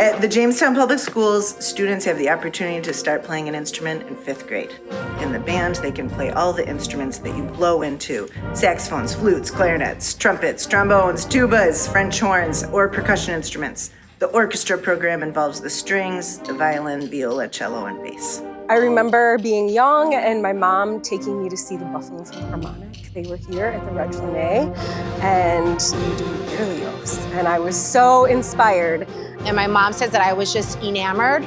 At the Jamestown Public Schools, students have the opportunity to start playing an instrument in 5th grade. In the band, they can play all the instruments that you blow into: saxophones, flutes, clarinets, trumpets, trombones, tubas, French horns, or percussion instruments. The orchestra program involves the strings, the violin, viola, cello, and bass. I remember being young and my mom taking me to see the Buffalo Philharmonic. They were here at the Reg Linné and we were doing Berlioz. And I was so inspired. And my mom says that I was just enamored,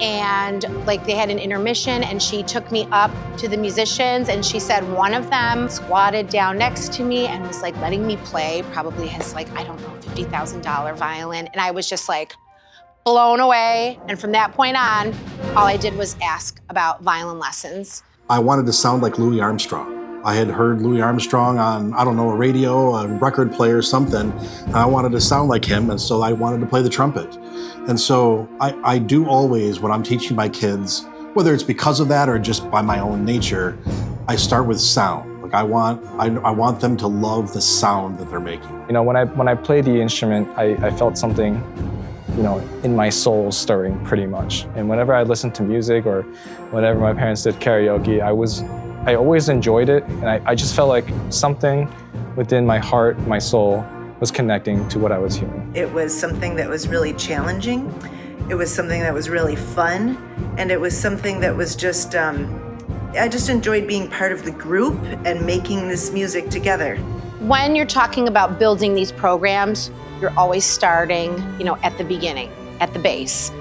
and like they had an intermission and she took me up to the musicians and she said one of them squatted down next to me and was like letting me play probably his like, I don't know, $50,000 violin. And I was just like blown away. And from that point on, all I did was ask about violin lessons. I wanted to sound like Louis Armstrong. I had heard Louis Armstrong on, I don't know, a radio, a record player, something, and I wanted to sound like him, and so I wanted to play the trumpet. And so I do always, when I'm teaching my kids, whether it's because of that or just by my own nature, I start with sound. Like I want them to love the sound that they're making. You know, when I played the instrument, I felt something, you know, in my soul stirring pretty much. And whenever I listened to music or whenever my parents did karaoke, I always enjoyed it, and I just felt like something within my heart, my soul, was connecting to what I was hearing. It was something that was really challenging. It was something that was really fun, and it was something that was just, I just enjoyed being part of the group and making this music together. When you're talking about building these programs, you're always starting, you know, at the beginning, at the base.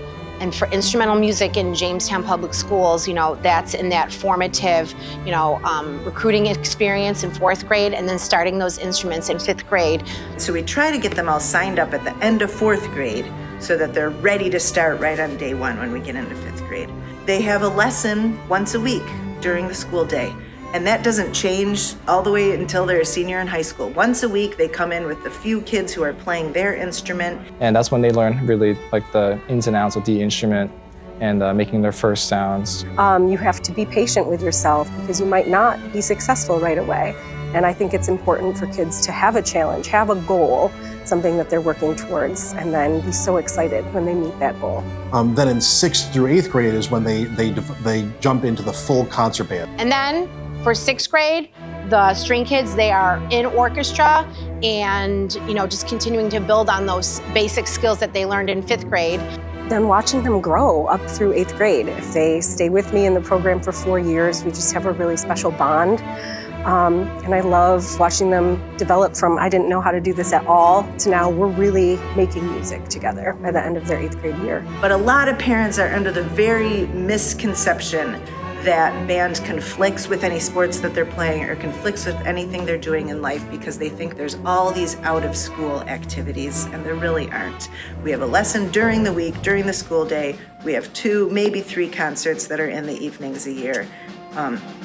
And for instrumental music in Jamestown Public Schools, you know, that's in that formative, you know, recruiting experience in 4th grade and then starting those instruments in 5th grade. So we try to get them all signed up at the end of 4th grade so that they're ready to start right on day 1 when we get into 5th grade. They have a lesson once a week during the school day. And that doesn't change all the way until they're a senior in high school. Once a week, they come in with the few kids who are playing their instrument. And that's when they learn really like the ins and outs of the instrument and making their first sounds. You have to be patient with yourself because you might not be successful right away. And I think it's important for kids to have a challenge, have a goal, something that they're working towards, and then be so excited when they meet that goal. Then in 6th through 8th grade is when they jump into the full concert band. And then for 6th grade, the string kids, they are in orchestra and, you know, just continuing to build on those basic skills that they learned in 5th grade. Then watching them grow up through 8th grade. If they stay with me in the program for 4 years, we just have a really special bond. And I love watching them develop from I didn't know how to do this at all to now we're really making music together by the end of their 8th grade year. But a lot of parents are under the very misconception that band conflicts with any sports that they're playing or conflicts with anything they're doing in life because they think there's all these out-of-school activities, and there really aren't. We have a lesson during the week, during the school day. We have 2, maybe 3 concerts that are in the evenings a year.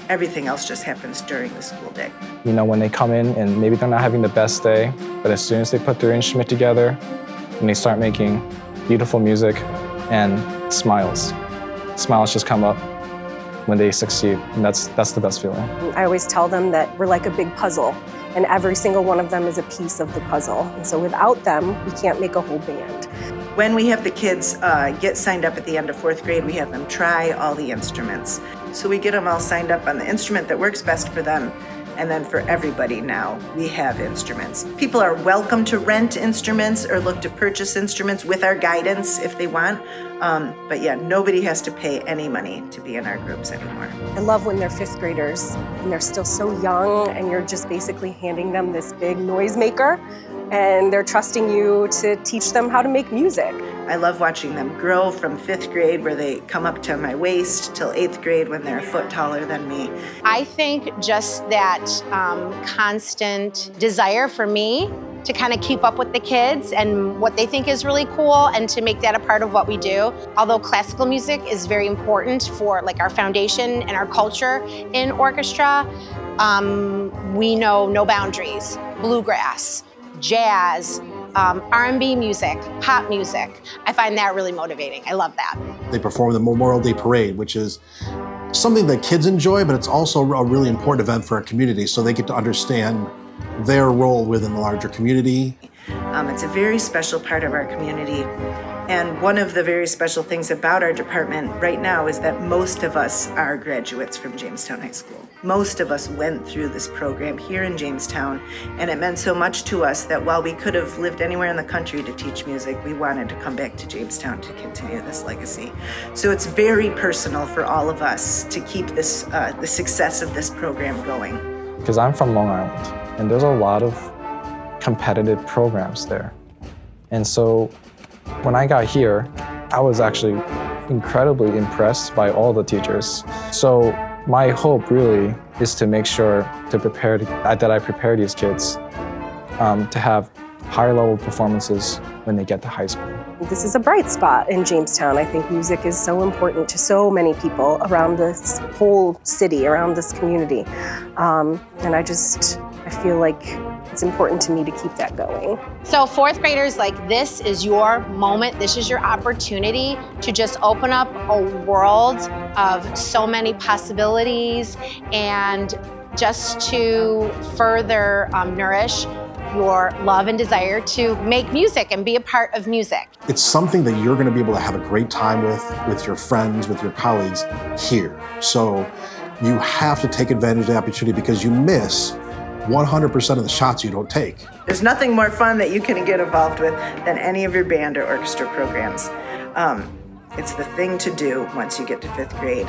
Everything else just happens during the school day. You know, when they come in and maybe they're not having the best day, but as soon as they put their instrument together and they start making beautiful music and smiles just come up when they succeed, and that's the best feeling. I always tell them that we're like a big puzzle, and every single one of them is a piece of the puzzle. And so without them, we can't make a whole band. When we have the kids get signed up at the end of 4th grade, we have them try all the instruments. So we get them all signed up on the instrument that works best for them. And then for everybody now, we have instruments. People are welcome to rent instruments or look to purchase instruments with our guidance if they want. But yeah, nobody has to pay any money to be in our groups anymore. I love when they're 5th graders and they're still so young and you're just basically handing them this big noisemaker and they're trusting you to teach them how to make music. I love watching them grow from 5th grade where they come up to my waist till 8th grade when they're a foot taller than me. I think just that constant desire for me to kind of keep up with the kids and what they think is really cool and to make that a part of what we do. Although classical music is very important for like our foundation and our culture in orchestra, we know no boundaries. Bluegrass, jazz, R&B music, pop music. I find that really motivating. I love that. They perform the Memorial Day Parade, which is something that kids enjoy, but it's also a really important event for our community, so they get to understand their role within the larger community. It's a very special part of our community. And one of the very special things about our department right now is that most of us are graduates from Jamestown High School. Most of us went through this program here in Jamestown, and it meant so much to us that while we could have lived anywhere in the country to teach music, we wanted to come back to Jamestown to continue this legacy. So it's very personal for all of us to keep this, the success of this program going. Because I'm from Long Island, and there's a lot of competitive programs there. And so when I got here, I was actually incredibly impressed by all the teachers. So my hope really is to make sure to that I prepare these kids to have higher level performances when they get to high school. This is a bright spot in Jamestown. I think music is so important to so many people around this whole city, around this community. And I feel like it's important to me to keep that going. So fourth graders, like, this is your moment. This is your opportunity to just open up a world of so many possibilities and just to further nourish your love and desire to make music and be a part of music. It's something that you're going to be able to have a great time with your friends, with your colleagues here. So you have to take advantage of the opportunity because you miss 100% of the shots you don't take. There's nothing more fun that you can get involved with than any of your band or orchestra programs. It's the thing to do once you get to 5th grade.